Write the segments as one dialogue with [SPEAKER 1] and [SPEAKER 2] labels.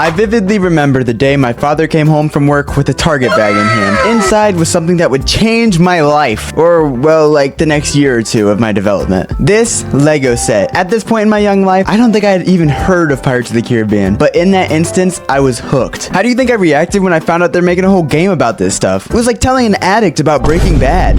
[SPEAKER 1] I vividly remember the day my father came home from work with a Target bag in hand. Inside was something that would change my life, or well, like the next year or two of my development. This Lego set. At this point in my young life, I don't think I had even heard of Pirates of the Caribbean, but in that instance, I was hooked. How do you think I reacted when I found out they're making a whole game about this stuff? It was like telling an addict about Breaking Bad.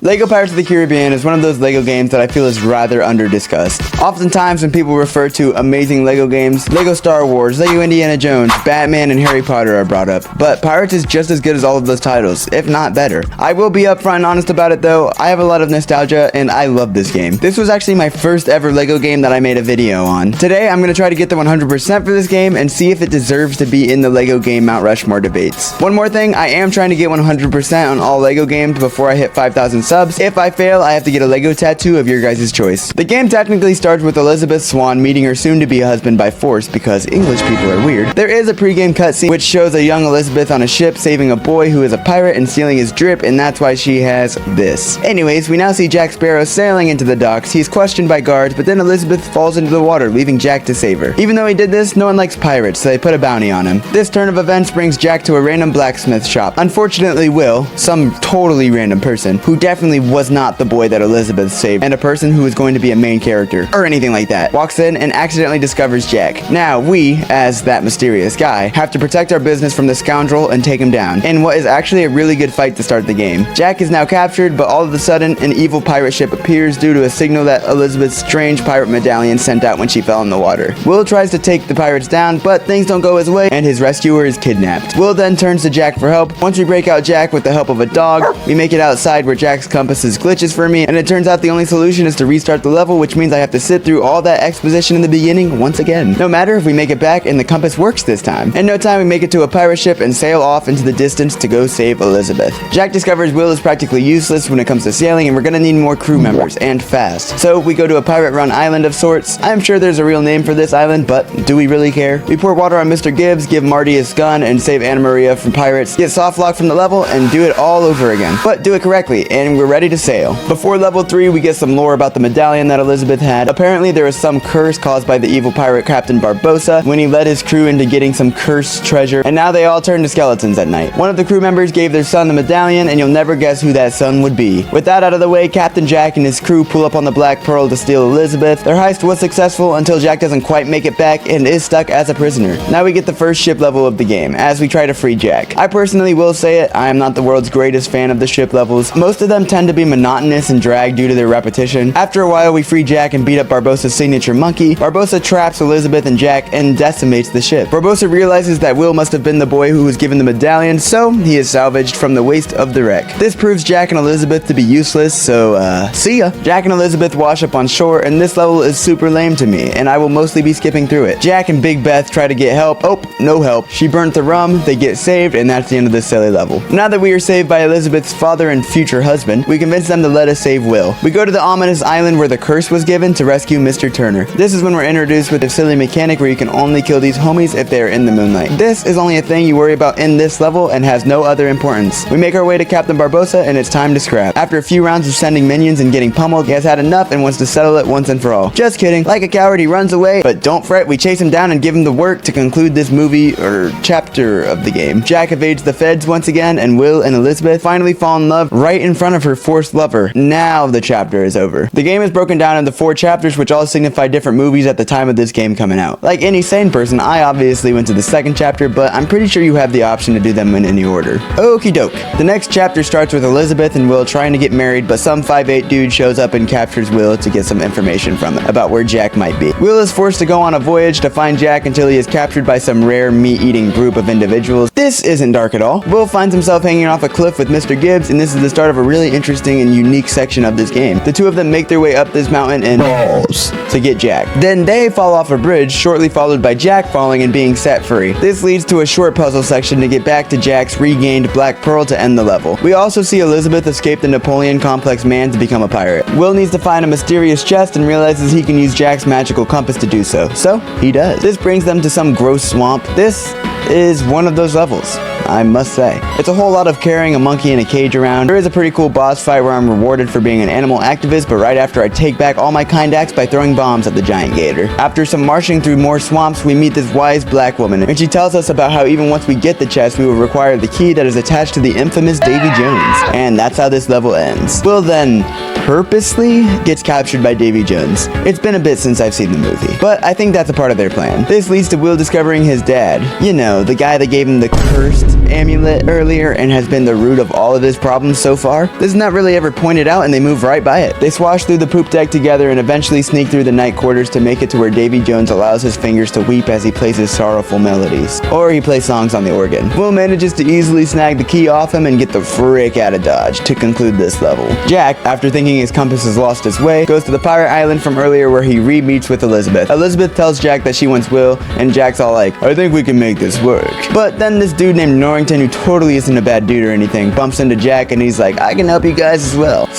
[SPEAKER 1] Lego Pirates of the Caribbean is one of those Lego games that I feel is rather under-discussed. Oftentimes when people refer to amazing Lego games, Lego Star Wars, Lego Indiana Jones, Batman, and Harry Potter are brought up. But Pirates is just as good as all of those titles, if not better. I will be upfront and honest about it though, I have a lot of nostalgia and I love this game. This was actually my first ever Lego game that I made a video on. Today I'm going to try to get the 100% for this game and see if it deserves to be in the Lego game Mount Rushmore debates. One more thing, I am trying to get 100% on all Lego games before I hit 5,000 subs. If I fail, I have to get a Lego tattoo of your guys' choice. The game technically starts with Elizabeth Swann meeting her soon-to-be husband by force because English people are weird. There is a pre-game cutscene which shows a young Elizabeth on a ship saving a boy who is a pirate and stealing his drip, and that's why she has this. Anyways, we now see Jack Sparrow sailing into the docks. He's questioned by guards, but then Elizabeth falls into the water, leaving Jack to save her. Even though he did this, no one likes pirates, so they put a bounty on him. This turn of events brings Jack to a random blacksmith shop. Unfortunately, Will, some totally random person, who definitely was not the boy that Elizabeth saved, and a person who is going to be a main character, or anything like that, walks in and accidentally discovers Jack. Now, we, as that mysterious guy, have to protect our business from the scoundrel and take him down, in what is actually a really good fight to start the game. Jack is now captured, but all of a sudden, an evil pirate ship appears due to a signal that Elizabeth's strange pirate medallion sent out when she fell in the water. Will tries to take the pirates down, but things don't go his way, and his rescuer is kidnapped. Will then turns to Jack for help. Once we break out Jack with the help of a dog, we make it outside where Jack's compass glitches for me, and it turns out the only solution is to restart the level, which means I have to sit through all that exposition in the beginning once again. No matter if we make it back and the compass works this time. In no time we make it to a pirate ship and sail off into the distance to go save Elizabeth. Jack discovers Will is practically useless when it comes to sailing, and we're gonna need more crew members, and fast. So we go to a pirate-run island of sorts. I'm sure there's a real name for this island, but do we really care? We pour water on Mr. Gibbs, give Marty his gun, and save Anna Maria from pirates, get soft lock from the level, and do it all over again. But do it correctly, and we're ready to sail. Before level 3, we get some lore about the medallion that Elizabeth had. Apparently, there was some curse caused by the evil pirate Captain Barbossa when he led his crew into getting some cursed treasure, and now they all turn to skeletons at night. One of the crew members gave their son the medallion, and you'll never guess who that son would be. With that out of the way, Captain Jack and his crew pull up on the Black Pearl to steal Elizabeth. Their heist was successful until Jack doesn't quite make it back and is stuck as a prisoner. Now we get the first ship level of the game, as we try to free Jack. I personally will say it, I am not the world's greatest fan of the ship levels. Most of them tend to be monotonous and drag due to their repetition. After a while, we free Jack and beat up Barbossa's signature monkey. Barbossa traps Elizabeth and Jack and decimates the ship. Barbossa realizes that Will must have been the boy who was given the medallion, so he is salvaged from the waist of the wreck. This proves Jack and Elizabeth to be useless, so see ya. Jack and Elizabeth wash up on shore, and this level is super lame to me, and I will mostly be skipping through it. Jack and Big Beth try to get help. Oh, no help. She burnt the rum, they get saved, and that's the end of this silly level. Now that we are saved by Elizabeth's father and future husband, we convince them to let us save Will. We go to the ominous island where the curse was given to rescue Mr. Turner. This is when we're introduced with a silly mechanic where you can only kill these homies if they are in the moonlight. This is only a thing you worry about in this level and has no other importance. We make our way to Captain Barbossa and it's time to scrap. After a few rounds of sending minions and getting pummeled, he has had enough and wants to settle it once and for all. Just kidding. Like a coward, he runs away, but don't fret, we chase him down and give him the work to conclude this movie or chapter of the game. Jack evades the feds once again, and Will and Elizabeth finally fall in love right in front of her forced lover. Now the chapter is over. The game is broken down into 4 chapters, which all signify different movies at the time of this game coming out. Like any sane person, I obviously went to the second chapter, but I'm pretty sure you have the option to do them in any order. Okie doke. The next chapter starts with Elizabeth and Will trying to get married, but some 5'8" dude shows up and captures Will to get some information from him about where Jack might be. Will is forced to go on a voyage to find Jack until he is captured by some rare meat-eating group of individuals. This isn't dark at all. Will finds himself hanging off a cliff with Mr. Gibbs, and this is the start of a really interesting and unique section of this game. The two of them make their way up this mountain and balls to get Jack. Then they fall off a bridge, shortly followed by Jack falling and being set free. This leads to a short puzzle section to get back to Jack's regained Black Pearl to end the level. We also see Elizabeth escape the Napoleon Complex man to become a pirate. Will needs to find a mysterious chest and realizes he can use Jack's magical compass to do so. So he does. This brings them to some gross swamp. This is one of those levels. I must say. It's a whole lot of carrying a monkey in a cage around. There is a pretty cool boss fight where I'm rewarded for being an animal activist, but right after I take back all my kind acts by throwing bombs at the giant gator. After some marching through more swamps, we meet this wise black woman, and she tells us about how even once we get the chest, we will require the key that is attached to the infamous Davy Jones. And that's how this level ends. Will then purposely gets captured by Davy Jones. It's been a bit since I've seen the movie, but I think that's a part of their plan. This leads to Will discovering his dad. You know, the guy that gave him the cursed amulet earlier and has been the root of all of his problems so far. This is not really ever pointed out and they move right by it. They swash through the poop deck together and eventually sneak through the night quarters to make it to where Davy Jones allows his fingers to weep as he plays his sorrowful melodies. Or he plays songs on the organ. Will manages to easily snag the key off him and get the frick out of Dodge to conclude this level. Jack, after thinking his compass has lost its way, goes to the pirate island from earlier where he re-meets with Elizabeth. Elizabeth tells Jack that she wants Will, and Jack's all like, I think we can make this work. But then this dude named Norrington, who totally isn't a bad dude or anything, bumps into Jack and he's like, I can help you guys as well.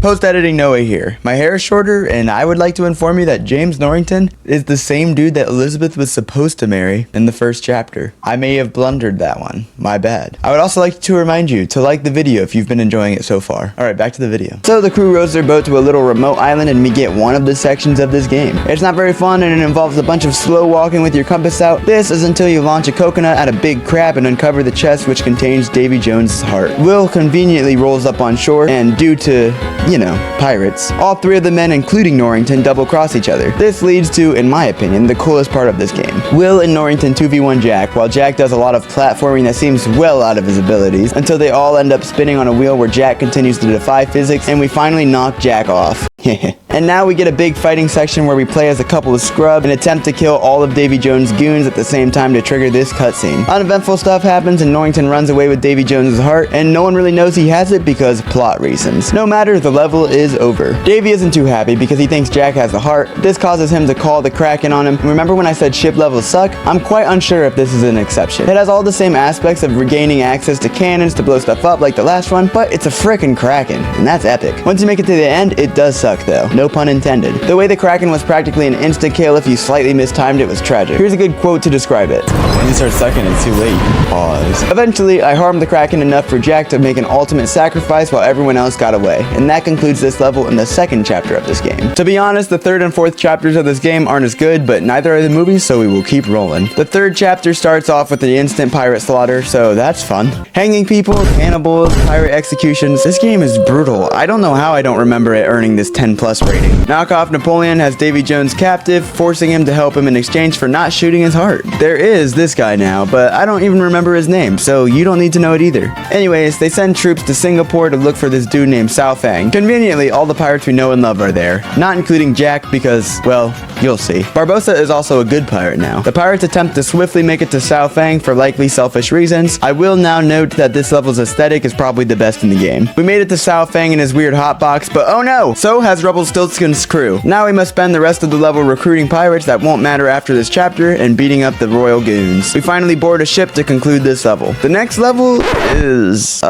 [SPEAKER 1] Post-editing Noah here. My hair is shorter, and I would like to inform you that James Norrington is the same dude that Elizabeth was supposed to marry in the first chapter. I may have blundered that one. My bad. I would also like to remind you to like the video if you've been enjoying it so far. Alright, back to the video. So the crew rows their boat to a little remote island and we get one of the sections of this game. It's not very fun and it involves a bunch of slow walking with your compass out. This is until you launch a coconut at a big crab and uncover the chest which contains Davy Jones' heart. Will conveniently rolls up on shore, and due to, you know, pirates, all three of the men, including Norrington, double cross each other. This leads to, in my opinion, the coolest part of this game. Will and Norrington 2v1 Jack, while Jack does a lot of platforming that seems well out of his abilities, until they all end up spinning on a wheel where Jack continues to defy physics, and we finally knock Jack off. And now we get a big fighting section where we play as a couple of scrubs and attempt to kill all of Davy Jones' goons at the same time to trigger this cutscene. Uneventful stuff happens and Norrington runs away with Davy Jones' heart, and no one really knows he has it because plot reasons. No matter, the level is over. Davy isn't too happy because he thinks Jack has the heart. This causes him to call the Kraken on him. Remember when I said ship levels suck? I'm quite unsure if this is an exception. It has all the same aspects of regaining access to cannons to blow stuff up like the last one, but it's a frickin' Kraken, and that's epic. Once you make it to the end, it does suck though. No pun intended. The way the Kraken was practically an insta-kill if you slightly mistimed it was tragic. Here's a good quote to describe it. When you start sucking, it's too late. You can pause. Eventually, I harmed the Kraken enough for Jack to make an ultimate sacrifice while everyone else got away. And that concludes this level in the second chapter of this game. To be honest, the third and fourth chapters of this game aren't as good, but neither are the movies, so we will keep rolling. The third chapter starts off with the instant pirate slaughter, so that's fun. Hanging people, cannibals, pirate executions. This game is brutal. I don't know how I don't remember it earning this 10+ rating. Knockoff Napoleon has Davy Jones captive, forcing him to help him in exchange for not shooting his heart. There is this guy now, but I don't even remember his name, so you don't need to know it either. Anyways, they send troops to Singapore to look for this dude named Sao Fang. Conveniently, all the pirates we know and love are there, not including Jack because, well, you'll see. Barbossa is also a good pirate now. The pirates attempt to swiftly make it to Sao Fang for likely selfish reasons. I will now note that this level's aesthetic is probably the best in the game. We made it to Sao Fang in his weird hotbox, but oh no! So has Rumpelstiltskin's crew. Now we must spend the rest of the level recruiting pirates that won't matter after this chapter and beating up the royal goons. We finally board a ship to conclude this level. The next level is,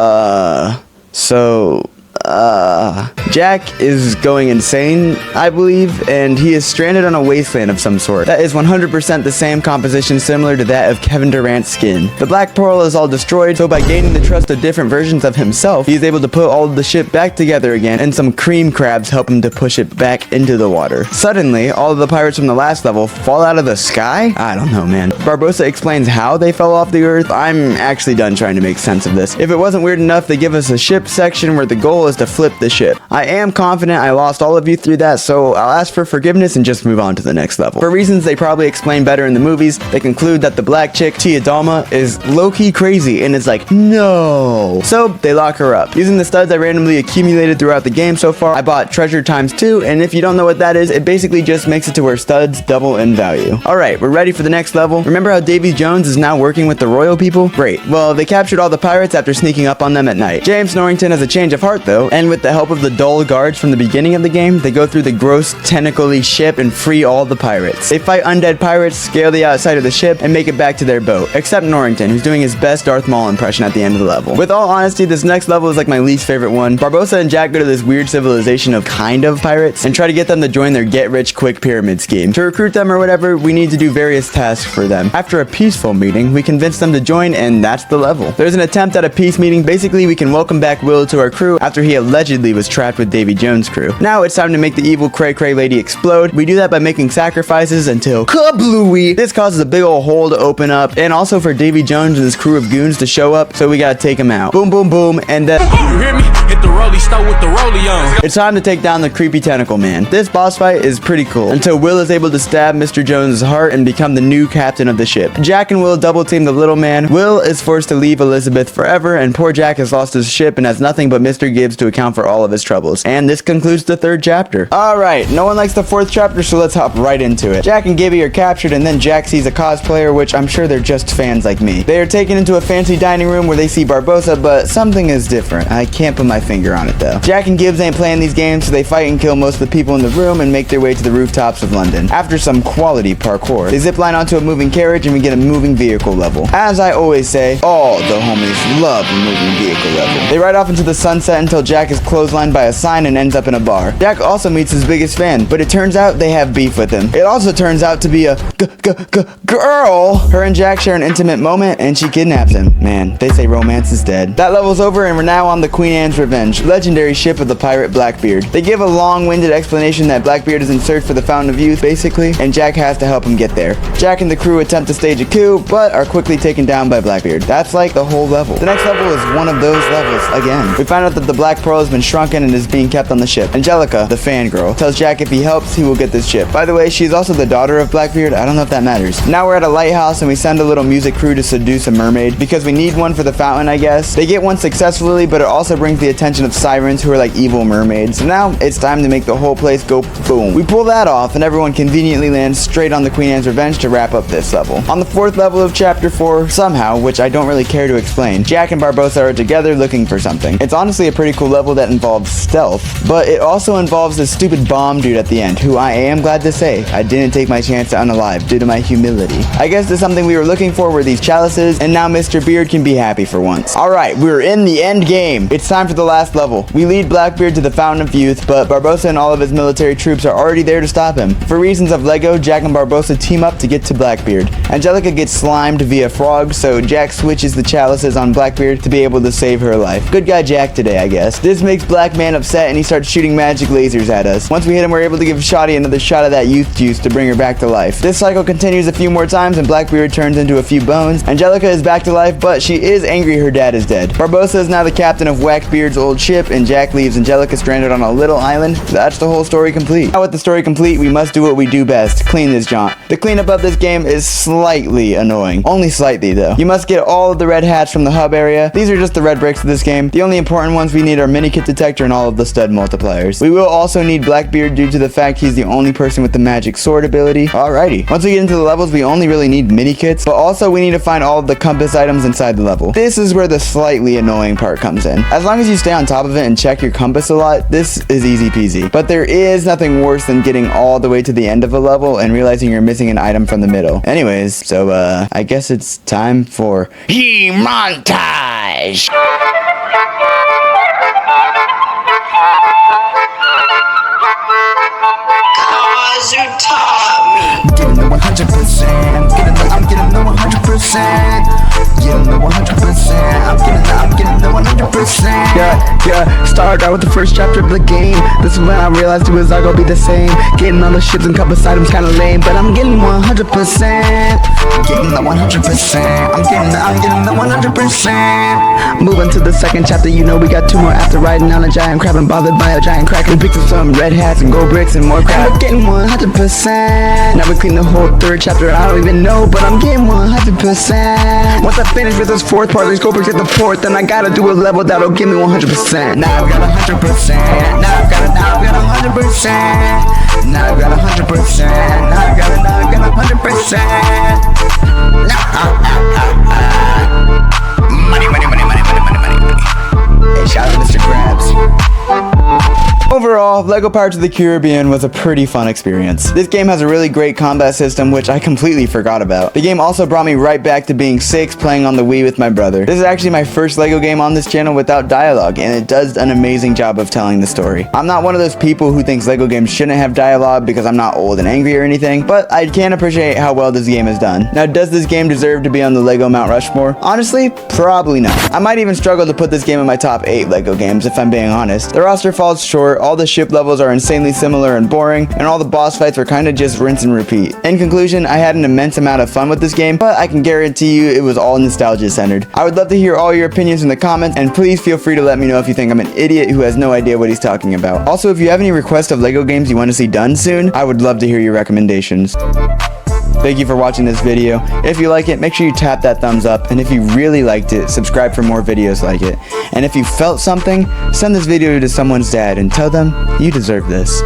[SPEAKER 1] Jack is going insane, I believe, and he is stranded on a wasteland of some sort. That is 100% the same composition similar to that of Kevin Durant's skin. The Black Pearl is all destroyed, so by gaining the trust of different versions of himself, he is able to put all of the ship back together again, and some cream crabs help him to push it back into the water. Suddenly, all of the pirates from the last level fall out of the sky? I don't know, man. Barbossa explains how they fell off the earth. I'm actually done trying to make sense of this. If it wasn't weird enough, they give us a ship section where the goal is to flip the ship. I am confident I lost all of you through that, so I'll ask for forgiveness and just move on to the next level. For reasons they probably explain better in the movies, they conclude that the black chick, Tia Dalma, is low-key crazy and is like, no. So they lock her up. Using the studs I randomly accumulated throughout the game so far, I bought treasure ×2, and if you don't know what that is, it basically just makes it to where studs double in value. Alright, we're ready for the next level. Remember how Davy Jones is now working with the royal people? Great. Well, they captured all the pirates after sneaking up on them at night. James Norrington has a change of heart though, though, and with the help of the dull guards from the beginning of the game, they go through the gross tentacly ship and free all the pirates. They fight undead pirates, scale the outside of the ship, and make it back to their boat, except Norrington, who's doing his best Darth Maul impression at the end of the level. With all honesty, this next level is like my least favorite one. Barbossa and Jack go to this weird civilization of kind of pirates and try to get them to join their get-rich-quick pyramid scheme. To recruit them or whatever, we need to do various tasks for them. After a peaceful meeting, we convince them to join, and that's the level. There's an attempt at a peace meeting. Basically, we can welcome back Will to our crew after he allegedly was trapped with Davy Jones' crew. Now it's time to make the evil Cray Cray lady explode. We do that by making sacrifices until kablooey. This causes a big old hole to open up, and also for Davy Jones and his crew of goons to show up, so we gotta take him out. Boom, boom, boom, and
[SPEAKER 2] You hear me? Hit the rollie, start with the rollie on.
[SPEAKER 1] it's time to take down the creepy tentacle man. This boss fight is pretty cool until Will is able to stab Mr. Jones' heart and become the new captain of the ship. Jack and Will double team the little man. Will is forced to leave Elizabeth forever, and poor Jack has lost his ship and has nothing but Mr. Gibbs to account for all of his troubles. And this concludes the 3rd chapter. Alright, no one likes the 4th chapter, so let's hop right into it. Jack and Gibby are captured, and then Jack sees a cosplayer, which I'm sure they're just fans like me. They are taken into a fancy dining room where they see Barbossa, but something is different. I can't put my finger on it though. Jack and Gibbs ain't playing these games, so they fight and kill most of the people in the room and make their way to the rooftops of London. After some quality parkour, they zipline onto a moving carriage and we get a moving vehicle level. As I always say, all the homies love a moving vehicle level. They ride off into the sunset until Jack is clotheslined by a sign and ends up in a bar. Jack also meets his biggest fan, but it turns out they have beef with him. It also turns out to be a girl. Her and Jack share an intimate moment and she kidnaps him. Man, they say romance is dead. That level's over and we're now on the Queen Anne's Revenge, legendary ship of the pirate Blackbeard. They give a long-winded explanation that Blackbeard is in search for the Fountain of Youth, basically, and Jack has to help him get there. Jack and the crew attempt to stage a coup, but are quickly taken down by Blackbeard. That's like the whole level. The next level is one of those levels again. We find out that the Black Pearl has been shrunken and is being kept on the ship. Angelica, the fangirl, tells Jack if he helps, he will get this ship. By the way, she's also the daughter of Blackbeard. I don't know if that matters. Now we're at a lighthouse and we send a little music crew to seduce a mermaid because we need one for the fountain, I guess. They get one successfully, but it also brings the attention of sirens who are like evil mermaids. So now it's time to make the whole place go boom. We pull that off and everyone conveniently lands straight on the Queen Anne's Revenge to wrap up this level. On the 4th level of chapter 4, somehow, which I don't really care to explain, Jack and Barbossa are together looking for something. It's honestly a pretty cool level that involves stealth, but it also involves this stupid bomb dude at the end, who I am glad to say I didn't take my chance to unalive due to my humility. I guess there's something we were looking for were these chalices, and now Mr. Beard can be happy for once. Alright, we're in the end game. It's time for the last level. We lead Blackbeard to the Fountain of Youth, but Barbossa and all of his military troops are already there to stop him. For reasons of Lego, Jack and Barbossa team up to get to Blackbeard. Angelica gets slimed via frogs, so Jack switches the chalices on Blackbeard to be able to save her life. Good guy Jack today, I guess. This makes Black Man upset and he starts shooting magic lasers at us. Once we hit him, we're able to give Shoddy another shot of that youth juice to bring her back to life. This cycle continues a few more times and Blackbeard turns into a few bones. Angelica is back to life, but she is angry her dad is dead. Barbossa is now the captain of Whackbeard's old ship, and Jack leaves Angelica stranded on a little island. That's the whole story complete. Now with the story complete, we must do what we do best, clean this jaunt. The cleanup of this game is slightly annoying. Only slightly though. You must get all of the red hats from the hub area. These are just the red bricks of this game. The only important ones we need are mini-kit detector and all of the stud multipliers. We will also need Blackbeard due to the fact he's the only person with the magic sword ability. Alrighty. Once we get into the levels, we only really need mini-kits, but also we need to find all of the compass items inside the level. This is where the slightly annoying part comes in. As long as you stay on top of it and check your compass a lot, this is easy peasy. But there is nothing worse than getting all the way to the end of a level and realizing you're missing an item from the middle. Anyways, so I guess it's time for montage.
[SPEAKER 3] Cause you taught me.
[SPEAKER 4] Getting the 100%. I'm getting the 100%. Getting the 100%. I'm getting the 100%. Yeah. Started out with the first chapter of the game. This is when I realized it was all gonna be the same. Getting all the ships and compass items kinda lame, but I'm getting 100%. Getting the 100%. I'm getting the 100%. Moving to the second chapter, you know we got 2 more after riding on a giant crab and bothered by a giant crack. We picked up some red hats and gold bricks and more crap. We're getting 100%. Now we clean the whole 3rd chapter. I don't even know, but I'm getting 100%. Once I finish with this 4th part, these gold bricks at the 4th, then I gotta do a level that'll give me 100%. Now I've got 100%. Now I've got 100%. Now I've got 100%. Now I've got 100%. Money. Hey, shout out to Mr. Krabs.
[SPEAKER 1] LEGO Pirates of the Caribbean was a pretty fun experience. This game has a really great combat system, which I completely forgot about. The game also brought me right back to being 6 playing on the Wii with my brother. This is actually my first LEGO game on this channel without dialogue, and it does an amazing job of telling the story. I'm not one of those people who thinks LEGO games shouldn't have dialogue because I'm not old and angry or anything, but I can appreciate how well this game is done. Now, does this game deserve to be on the LEGO Mount Rushmore? Honestly, probably not. I might even struggle to put this game in my top 8 LEGO games if I'm being honest. The roster falls short, all the ship levels are insanely similar and boring, and all the boss fights are kinda just rinse and repeat. In conclusion, I had an immense amount of fun with this game, but I can guarantee you it was all nostalgia centered. I would love to hear all your opinions in the comments, and please feel free to let me know if you think I'm an idiot who has no idea what he's talking about. Also, if you have any requests of LEGO games you want to see done soon, I would love to hear your recommendations. Thank you for watching this video. If you like it, make sure you tap that thumbs up, and if you really liked it, subscribe for more videos like it. And if you felt something, send this video to someone's dad and tell them you deserve this.